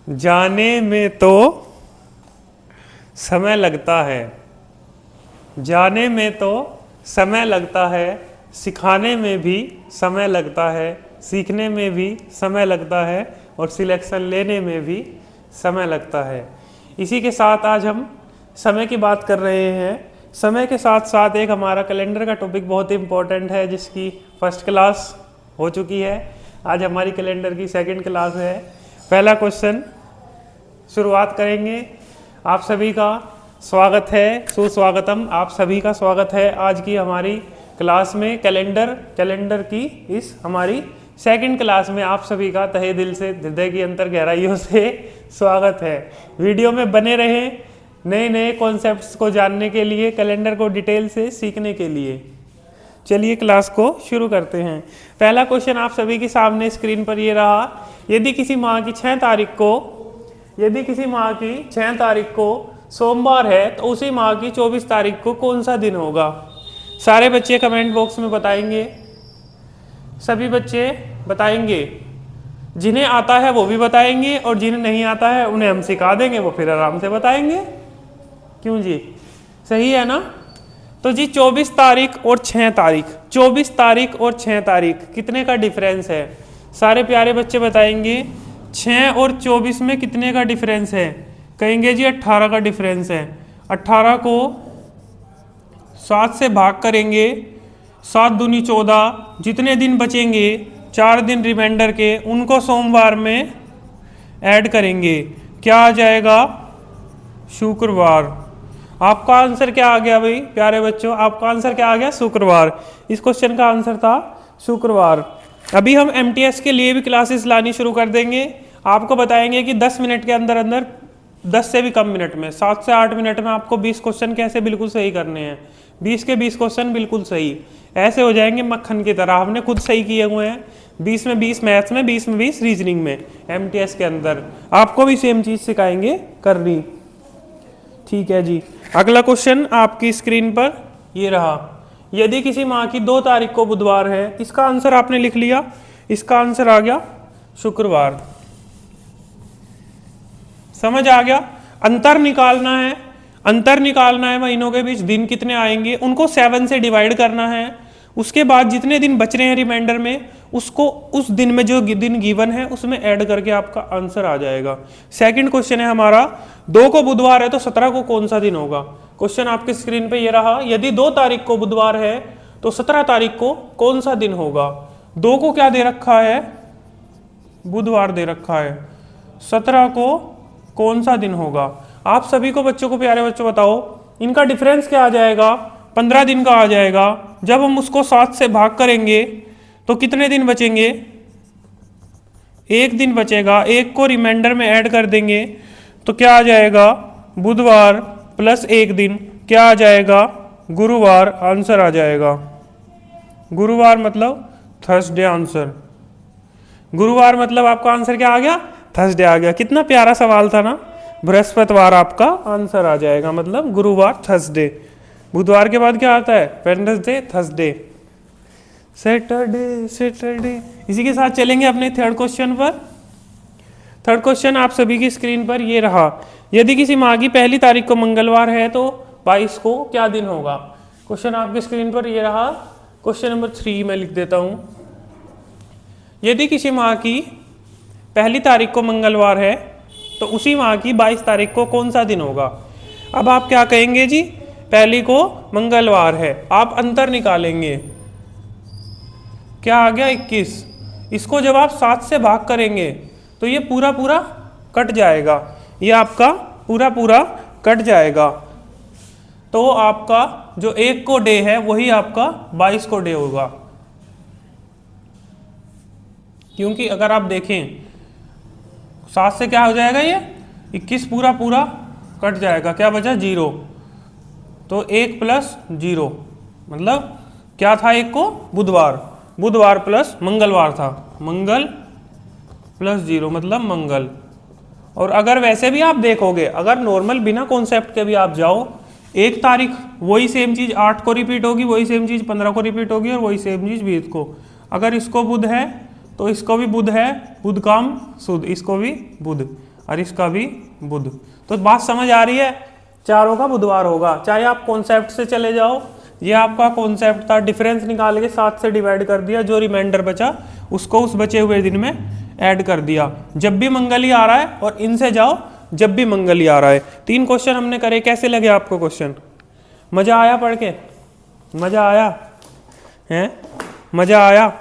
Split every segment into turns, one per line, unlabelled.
जाने में तो समय लगता है, जाने में तो समय लगता है, सिखाने में भी समय लगता है, सीखने में भी समय लगता है और सिलेक्शन लेने में भी समय लगता है। इसी के साथ आज हम समय की बात कर रहे हैं। समय के साथ साथ एक हमारा कैलेंडर का टॉपिक बहुत ही इम्पोर्टेंट है, जिसकी फर्स्ट क्लास हो चुकी है। आज हमारी कैलेंडर की सेकंड क्लास है। पहला क्वेश्चन शुरुआत करेंगे। आप सभी का स्वागत है, सुस्वागतम। आप सभी का स्वागत है आज की हमारी क्लास में। कैलेंडर की इस हमारी सेकंड क्लास में आप सभी का तहे दिल से, हृदय की अंतर गहराइयों से स्वागत है। वीडियो में बने रहें नए नए कॉन्सेप्ट्स को जानने के लिए, कैलेंडर को डिटेल से सीखने के लिए। चलिए क्लास को शुरू करते हैं। पहला क्वेश्चन आप सभी के सामने स्क्रीन पर ये रहा। यदि किसी माह की 6 तारीख को सोमवार है तो उसी माह की 24 तारीख को कौन सा दिन होगा? सारे बच्चे कमेंट बॉक्स में बताएंगे, सभी बच्चे बताएंगे। जिन्हें आता है वो भी बताएंगे और जिन्हें नहीं आता है उन्हें हम सिखा देंगे, वो फिर आराम से बताएंगे। क्यों जी, सही है ना? तो जी 24 तारीख और 6 तारीख, 24 तारीख और 6 तारीख कितने का डिफरेंस है? सारे प्यारे बच्चे बताएंगे 6 और 24 में कितने का डिफरेंस है? कहेंगे जी 18 का डिफरेंस है। 18 को 7 से भाग करेंगे, 7 दूनी 14, जितने दिन बचेंगे 4 दिन रिमाइंडर के, उनको सोमवार में ऐड करेंगे। क्या आ जाएगा? शुक्रवार। आपका आंसर क्या आ गया भाई प्यारे बच्चों? आपका आंसर क्या आ गया? शुक्रवार। इस क्वेश्चन का आंसर था शुक्रवार। अभी हम एमटीएस के लिए भी क्लासेस लानी शुरू कर देंगे। आपको बताएंगे कि 10 मिनट के अंदर अंदर, 10 से भी कम मिनट में, 7 से 8 मिनट में आपको 20 क्वेश्चन कैसे बिल्कुल सही करने हैं। 20 के 20 क्वेश्चन बिल्कुल सही, ऐसे हो जाएंगे मक्खन की तरह। हमने खुद सही किए हुए हैं। 20 में 20 मैथ्स में, 20 में 20 रीजनिंग में। एमटीएस के अंदर आपको भी सेम चीज सिखाएंगे करनी। ठीक है जी। अगला क्वेश्चन आपकी स्क्रीन पर ये रहा। यदि किसी माह की 2 तारीख को बुधवार है, इसका आंसर आपने लिख लिया। इसका आंसर आ गया शुक्रवार। समझ आ गया? अंतर निकालना है, अंतर निकालना है महीनों के बीच, दिन कितने आएंगे उनको 7 से डिवाइड करना है। उसके बाद जितने दिन बच रहे हैं रिमाइंडर में, उसको उस दिन में जो दिन गिवन है उसमें ऐड करके आपका आंसर आ जाएगा। सेकंड क्वेश्चन है हमारा, 2 को बुधवार है तो 17 को कौन सा दिन होगा? क्वेश्चन आपकी स्क्रीन पे ये रहा। यदि 2 तारीख को बुधवार है तो 17 तारीख को कौन सा दिन होगा? 2 को क्या दे रखा है? बुधवार दे रखा है। 17 को कौन सा दिन होगा? आप सभी को, बच्चों को, प्यारे बच्चों बताओ, इनका डिफरेंस क्या आ जाएगा? 15 दिन का आ जाएगा। जब हम उसको 7 से भाग करेंगे तो कितने दिन बचेंगे? 1 दिन बचेगा। 1 को रिमाइंडर में ऐड कर देंगे तो क्या आ जाएगा? बुधवार प्लस 1 दिन, क्या आ जाएगा? गुरुवार। आंसर आ जाएगा गुरुवार, मतलब थर्सडे। आंसर गुरुवार मतलब आपका आंसर क्या आ गया? थर्सडे आ गया। कितना प्यारा सवाल था ना? बृहस्पतिवार आपका आंसर आ जाएगा, मतलब गुरुवार, थर्सडे। बुधवार के बाद क्या आता है? Wednesday, Thursday, Saturday. इसी के साथ चलेंगे अपने थर्ड क्वेश्चन पर। थर्ड क्वेश्चन आप सभी की स्क्रीन पर ये रहा। यदि किसी माह की 1 तारीख को मंगलवार है तो 22 को क्या दिन होगा? क्वेश्चन आपकी स्क्रीन पर ये रहा। क्वेश्चन नंबर 3 मैं लिख देता हूं। यदि किसी माह की 1 तारीख को मंगलवार है तो उसी माह की 22 तारीख को कौन सा दिन होगा? अब आप क्या कहेंगे जी? 1 को मंगलवार है, आप अंतर निकालेंगे। क्या आ गया? 21। इसको जब आप 7 से भाग करेंगे तो ये पूरा पूरा कट जाएगा, ये आपका पूरा पूरा कट जाएगा। तो आपका जो 1 को डे है वही आपका 22 को डे होगा। क्योंकि अगर आप देखें 7 से क्या हो जाएगा? ये 21 पूरा पूरा कट जाएगा। क्या बचा? 0। तो 1 प्लस 0 मतलब क्या था? 1 को बुधवार, बुधवार प्लस मंगलवार था, मंगल प्लस 0 मतलब मंगल। और अगर वैसे भी आप देखोगे, अगर नॉर्मल बिना कॉन्सेप्ट के भी आप जाओ, 1 तारीख वही सेम चीज 8 को रिपीट होगी, वही सेम चीज 15 को रिपीट होगी और वही सेम चीज 20 को। अगर इसको बुध है तो इसको भी बुध है, बुध काम सुध, इसको भी बुध। और इसका भी बुध। तो बात समझ आ रही है, चारों का बुधवार होगा। चाहे आप कॉन्सेप्ट से चले जाओ, ये आपका कॉन्सेप्ट था, डिफरेंस निकाल के 7 से डिवाइड कर दिया, जो रिमाइंडर बचा उसको उस बचे हुए दिन में ऐड कर दिया। जब भी मंगल ही आ रहा है, और इनसे जाओ जब भी मंगल ही आ रहा है। 3 क्वेश्चन हमने करे, कैसे लगे आपको क्वेश्चन? मजा आया पढ़ के? मजा आया है? मजा आया?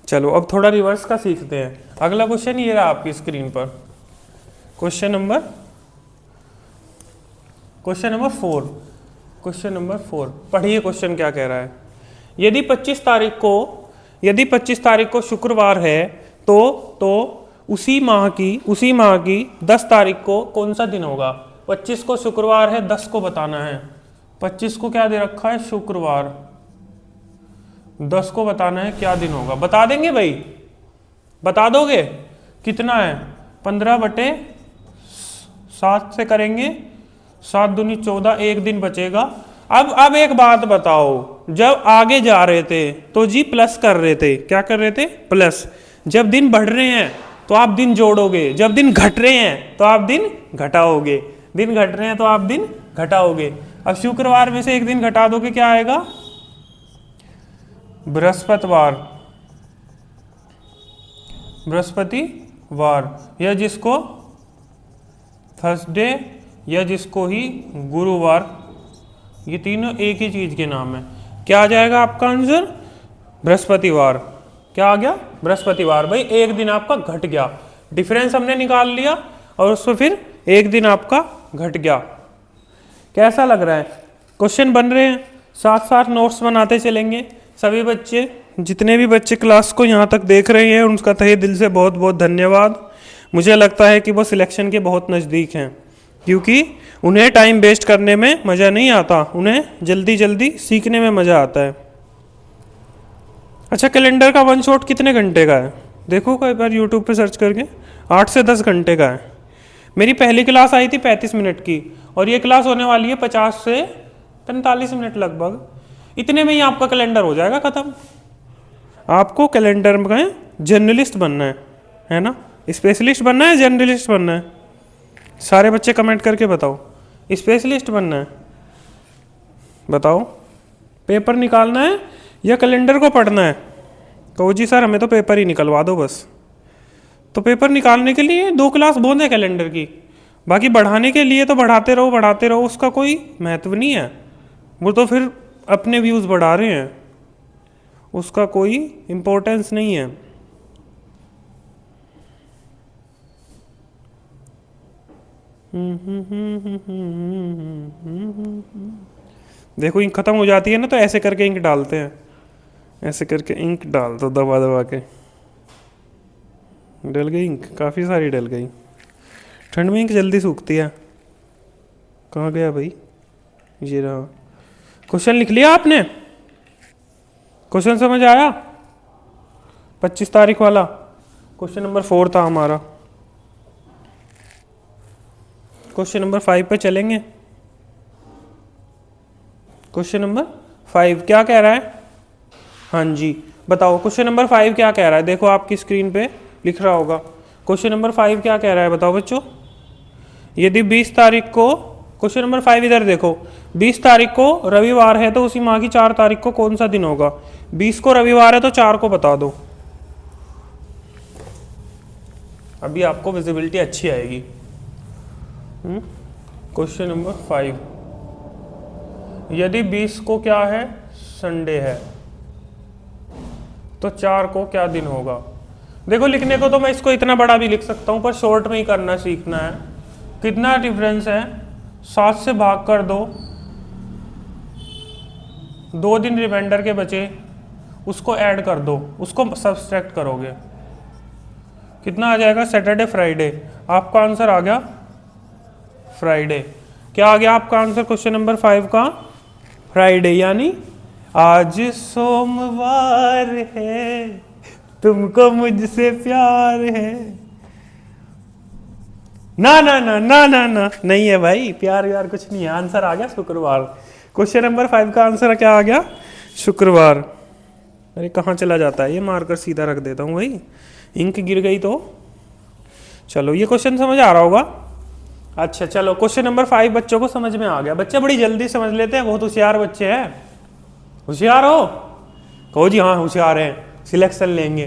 चलो अब थोड़ा रिवर्स का सीखते हैं। अगला क्वेश्चन ये रहा आपकी स्क्रीन पर, क्वेश्चन नंबर 4। क्वेश्चन नंबर 4 पढ़िए, क्वेश्चन क्या कह रहा है। यदि 25 तारीख को शुक्रवार है तो उसी माह की 10 तारीख को कौन सा दिन होगा? 25 को शुक्रवार है, 10 को बताना है। 25 को क्या दे रखा है? शुक्रवार। 10 को बताना है क्या दिन होगा। बता देंगे भाई? बता दोगे? कितना है? 15/7 से करेंगे, 7 दूनी 14, एक दिन बचेगा। अब एक बात बताओ, जब आगे जा रहे थे तो जी प्लस कर रहे थे, क्या कर रहे थे? प्लस। जब दिन बढ़ रहे हैं तो आप दिन जोड़ोगे, जब दिन घट रहे हैं तो आप दिन घटाओगे, दिन घट रहे हैं तो आप दिन घटाओगे। अब शुक्रवार में से एक दिन घटा दोगे, क्या आएगा? बृहस्पतिवार, या जिसको थर्सडे, या जिसको ही गुरुवार, ये तीनों एक ही चीज के नाम है। क्या आ जाएगा आपका आंसर? बृहस्पतिवार। क्या आ गया? बृहस्पतिवार। भाई एक दिन आपका घट गया, डिफरेंस हमने निकाल लिया और उसको फिर एक दिन आपका घट गया। कैसा लग रहा है? क्वेश्चन बन रहे हैं, साथ साथ नोट्स बनाते चलेंगे। सभी बच्चे, जितने भी बच्चे क्लास को यहाँ तक देख रहे हैं, उनका तहे दिल से बहुत बहुत धन्यवाद। मुझे लगता है कि वो सिलेक्शन के बहुत नज़दीक हैं, क्योंकि उन्हें टाइम वेस्ट करने में मज़ा नहीं आता, उन्हें जल्दी जल्दी सीखने में मज़ा आता है। अच्छा, कैलेंडर का 1 शॉट कितने घंटे का है? देखो कई बार यूट्यूब पे सर्च करके, 8 से 10 घंटे का है। मेरी पहली क्लास आई थी 35 मिनट की, और ये क्लास होने वाली है 50 से 45 मिनट लगभग। इतने में ही आपका कैलेंडर हो जाएगा ख़त्म। आपको कैलेंडर में जर्नलिस्ट बनना है ना? स्पेशलिस्ट बनना है, जर्नलिस्ट बनना है? सारे बच्चे कमेंट करके बताओ। स्पेशलिस्ट बनना है? बताओ। पेपर निकालना है या कैलेंडर को पढ़ना है? कहो जी सर हमें तो पेपर ही निकलवा दो बस। तो पेपर निकालने के लिए 2 क्लास बहुत है कैलेंडर की, बाकी बढ़ाने के लिए तो बढ़ाते रहो, उसका कोई महत्व नहीं है। वो तो फिर अपने व्यूज़ बढ़ा रहे हैं, उसका कोई इम्पोर्टेंस नहीं है। देखो इंक खत्म हो जाती है ना, तो ऐसे करके इंक डालते हैं, ऐसे करके इंक डाल दो दबा दबा के। डल गई इंक, काफ़ी सारी डल गई। ठंड में इंक जल्दी सूखती है। कहाँ गया भाई? ये रहा। क्वेश्चन लिख लिया आपने? क्वेश्चन समझ आया? 25 तारीख वाला क्वेश्चन नंबर 4 था हमारा। क्वेश्चन नंबर 5 पे चलेंगे। क्वेश्चन नंबर 5 क्या कह रहा है? हाँ जी बताओ, क्वेश्चन नंबर 5 क्या कह रहा है? देखो आपकी स्क्रीन पे लिख रहा होगा। क्वेश्चन नंबर 5 क्या कह रहा है बताओ बच्चों। यदि 20 तारीख को, क्वेश्चन नंबर 5 इधर देखो, 20 तारीख को रविवार है तो उसी माह की 4 तारीख को कौन सा दिन होगा? 20 को रविवार है तो 4 को बता दो। अभी आपको विजिबिलिटी अच्छी आएगी। क्वेश्चन नंबर 5, यदि 20 को क्या है? संडे है, तो 4 को क्या दिन होगा? देखो लिखने को तो मैं इसको इतना बड़ा भी लिख सकता हूं, पर शॉर्ट में ही करना सीखना है। कितना डिफरेंस है? 7 से भाग कर दो, 2 दिन रिमाइंडर के बचे, उसको ऐड कर दो, उसको सब्सट्रैक्ट करोगे, कितना आ जाएगा? Saturday Friday. आपका आंसर आ गया फ्राइडे। क्या आ गया आपका आंसर क्वेश्चन नंबर 5 का? फ्राइडे। यानी आज सोमवार है, तुमको मुझसे प्यार है। ना ना ना ना ना ना नहीं है भाई, प्यार व्यार कुछ नहीं है। आंसर आ गया शुक्रवार। क्वेश्चन नंबर 5 का आंसर क्या आ गया? शुक्रवार। अरे कहाँ चला जाता है ये? मारकर सीधा रख देता हूँ भाई, इंक गिर गई तो। चलो ये क्वेश्चन समझ आ रहा होगा। अच्छा चलो क्वेश्चन नंबर 5 बच्चों को समझ में आ गया। बच्चे बड़ी जल्दी समझ लेते हैं, बहुत होशियार बच्चे हैं। होशियार हो? कहो जी हाँ होशियार हैं, सिलेक्शन लेंगे।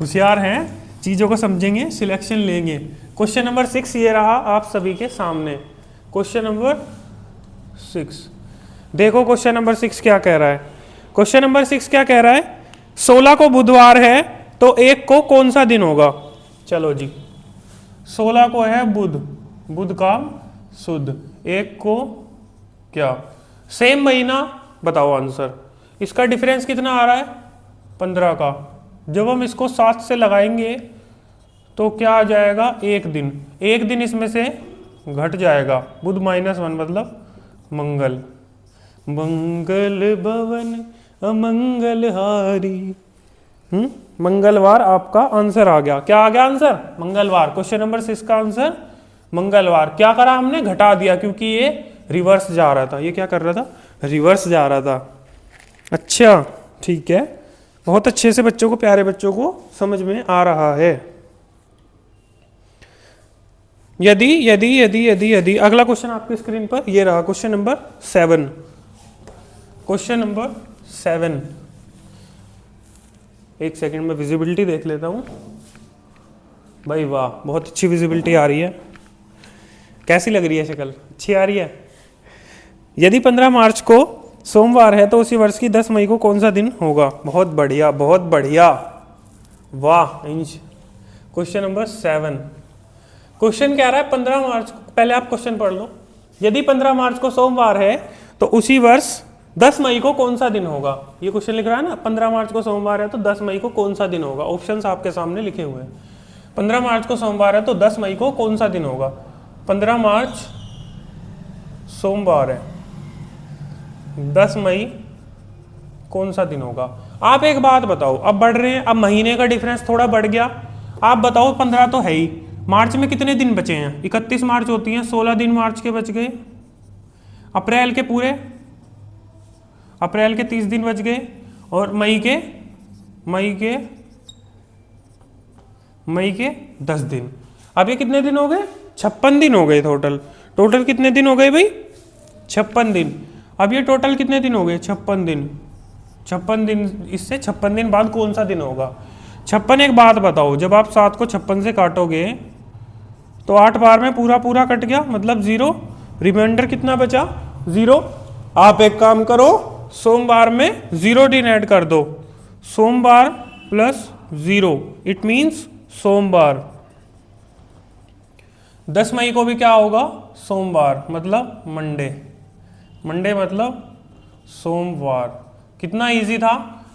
होशियार हैं, चीज़ों को समझेंगे, सिलेक्शन लेंगे। क्वेश्चन नंबर 6 ये रहा आप सभी के सामने। क्वेश्चन नंबर 6 देखो, क्वेश्चन नंबर 6 क्या कह रहा है। क्वेश्चन नंबर 6 क्या कह रहा है, 16 को बुधवार है तो 1 को कौन सा दिन होगा। चलो जी, 16 को है बुध, बुध का शुद्ध, 1 को क्या, सेम महीना, बताओ आंसर। इसका डिफरेंस कितना आ रहा है, 15 का। जब हम इसको 7 से लगाएंगे तो क्या आ जाएगा, 1 दिन। 1 दिन इसमें से घट जाएगा, बुध -1 मतलब मंगल। मंगल भवन अमंगल हारी। मंगलवार आपका आंसर आ गया। क्या आ गया आंसर, मंगलवार। क्वेश्चन नंबर 6 का आंसर मंगलवार। क्या करा हमने, घटा दिया, क्योंकि ये रिवर्स जा रहा था। ये क्या कर रहा था, रिवर्स जा रहा था। अच्छा ठीक है, बहुत अच्छे से बच्चों को, प्यारे बच्चों को समझ में आ रहा है। यदि यदि यदि यदि यदि अगला क्वेश्चन आपकी स्क्रीन पर ये रहा, क्वेश्चन नंबर 7। क्वेश्चन नंबर 7, एक सेकंड में विजिबिलिटी देख लेता हूं। भाई वाह, बहुत अच्छी विजिबिलिटी आ रही है। कैसी लग रही है शक्ल, अच्छी आ रही है। यदि 15 मार्च को सोमवार है तो उसी वर्ष की 10 मई को कौन सा दिन होगा। बहुत बढ़िया, बहुत बढ़िया, वाह इंच। क्वेश्चन नंबर 7, क्वेश्चन क्या रहा है, 15 मार्च को, पहले आप क्वेश्चन पढ़ लो। यदि 15 मार्च को सोमवार है तो उसी वर्ष 10 मई को कौन सा दिन होगा। ये क्वेश्चन लिख रहा है ना, 15 मार्च को सोमवार है तो 10 मई को कौन सा दिन होगा। ऑप्शंस आपके सामने लिखे हुए हैं। 15 मार्च को सोमवार है तो 10 मई को कौन सा दिन होगा। 15 मार्च सोमवार है, 10 मई कौन सा दिन होगा। आप एक बात बताओ, अब बढ़ रहे हैं, अब महीने का डिफरेंस थोड़ा बढ़ गया। आप बताओ, 15 तो है ही, मार्च में कितने दिन बचे हैं, 31 मार्च होती हैं, 16 दिन मार्च के बच गए। अप्रैल के पूरे, अप्रैल के 30 दिन बच गए, और मई के 10 दिन। अब ये कितने दिन हो गए, 56 दिन हो गए टोटल। टोटल कितने दिन हो गए भाई, 56 दिन। अब ये टोटल कितने दिन हो गए, 56 दिन। 56 दिन, इससे 56 दिन बाद कौन सा दिन होगा। 56, एक बात बताओ, जब आप 7 को 56 से काटोगे तो 8 बार में पूरा पूरा कट गया, मतलब 0। रिमाइंडर कितना बचा, 0। आप एक काम करो, सोमवार में 0 दिन ऐड कर दो। सोमवार प्लस 0 इट मीन्स सोमवार। 10 मई को भी क्या होगा, सोमवार, मतलब मंडे। मंडे मतलब सोमवार। कितना इजी था,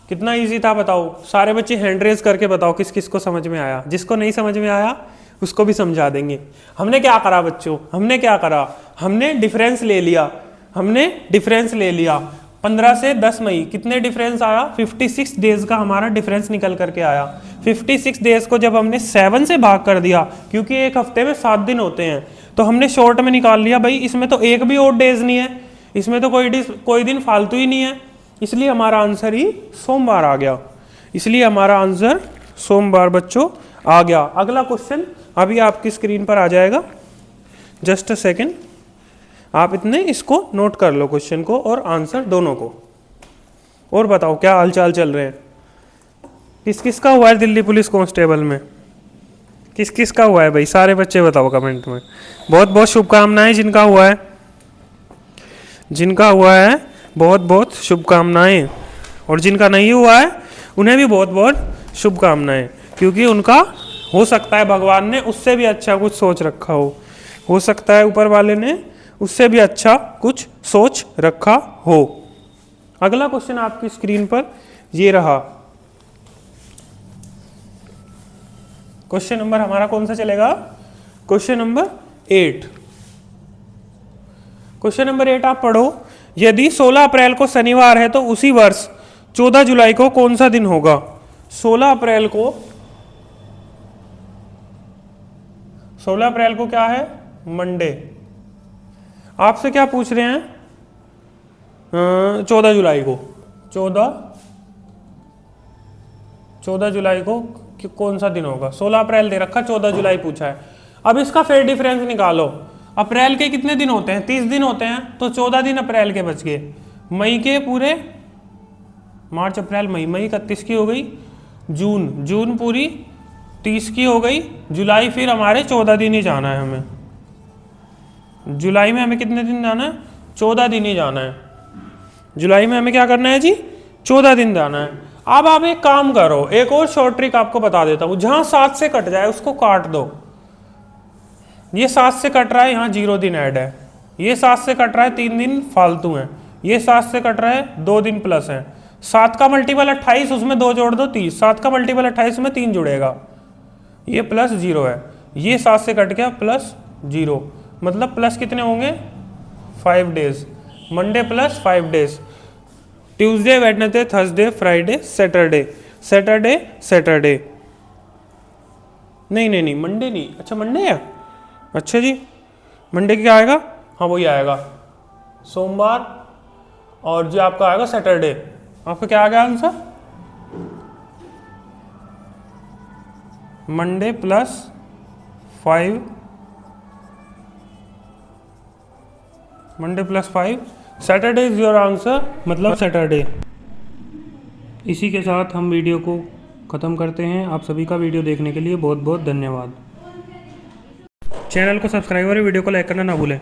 कितना इजी था बताओ। सारे बच्चे हैंड रेज करके बताओ किस किस को समझ में आया। जिसको नहीं समझ में आया उसको भी समझा देंगे। हमने क्या करा बच्चों, हमने क्या करा, हमने डिफरेंस ले लिया। हमने डिफरेंस ले लिया 15 से 10 मई, कितने डिफरेंस आया, 56 डेज का हमारा डिफरेंस निकल करके आया। 56 डेज को जब हमने 7 से भाग कर दिया, क्योंकि एक हफ्ते में 7 दिन होते हैं, तो हमने शॉर्ट में निकाल लिया भाई इसमें तो एक भी और डेज नहीं है, इसमें तो कोई दिन फालतू ही नहीं है, इसलिए हमारा आंसर ही सोमवार आ गया। इसलिए हमारा आंसर सोमवार बच्चों आ गया। अगला क्वेश्चन अभी आपकी स्क्रीन पर आ जाएगा, जस्ट अ सेकेंड। आप इतने इसको नोट कर लो, क्वेश्चन को और आंसर दोनों को। और बताओ क्या हालचाल चल रहे हैं, किस किस का हुआ है दिल्ली पुलिस कांस्टेबल में, किस किस का हुआ है भाई, सारे बच्चे बताओ कमेंट में। बहुत बहुत शुभकामनाएं जिनका हुआ है, जिनका हुआ है बहुत बहुत शुभकामनाएं, और जिनका नहीं हुआ है उन्हें भी बहुत बहुत शुभकामनाएं, क्योंकि उनका हो सकता है भगवान ने उससे भी अच्छा कुछ सोच रखा हो सकता है ऊपर वाले ने उससे भी अच्छा कुछ सोच रखा हो। अगला क्वेश्चन आपकी स्क्रीन पर ये रहा। क्वेश्चन नंबर हमारा कौन सा चलेगा, क्वेश्चन नंबर 8। क्वेश्चन नंबर 8 आप पढ़ो। यदि 16 अप्रैल को शनिवार है तो उसी वर्ष 14 जुलाई को कौन सा दिन होगा। 16 अप्रैल को क्या है, मंडे। आपसे क्या पूछ रहे हैं, 14 जुलाई को 14 जुलाई को कि कौन सा दिन होगा। 16 अप्रैल दे रखा, 14 जुलाई पूछा है। अब इसका फेयर डिफरेंस निकालो। अप्रैल के कितने दिन होते हैं? 30 दिन होते हैं, तो 14 दिन अप्रैल के बच गए। मई के पूरे, मार्च अप्रैल मई, मई 31 की हो गई। जून पूरी 30 की हो गई। जुलाई फिर हमारे 14 दिन ही जाना है हमें। जुलाई में हमें कितने दिन जाना है? 14 दिन ही जाना है। जुलाई में हमें क्या करना है जी? 14 दिन जाना है। अब आप एक काम करो, एक और शॉर्ट ट्रिक आपको बता देता हूं। जहां 7 से कट जाए उसको काट दो। ये 7 से कट रहा है, यहाँ 0 दिन ऐड है। ये 7 से कट रहा है, 3 दिन फालतू है। ये 7 से कट रहा है, 2 दिन प्लस है। 7 का मल्टीपल 28, उसमें 2 जोड़ दो 30। 7 का मल्टीपल 28 में 3 जुड़ेगा, ये प्लस 0 है। ये 7 से कट गया प्लस 0, मतलब प्लस कितने होंगे? 5 days. Monday plus 5 days, Tuesday, Wednesday, Thursday, Friday, Saturday, Saturday. नहीं, मंडे नहीं। अच्छा मंडे है, अच्छा जी। मंडे क्या आएगा? हाँ वही आएगा, सोमवार। और जो आपका आएगा सैटरडे। आपका क्या आ गया answer? Monday plus 5, Monday plus 5, Saturday is your answer, मतलब सैटरडे। इसी के साथ हम वीडियो को ख़त्म करते हैं। आप सभी का वीडियो देखने के लिए बहुत बहुत धन्यवाद। चैनल को सब्सक्राइब और वीडियो को लाइक करना ना भूलें।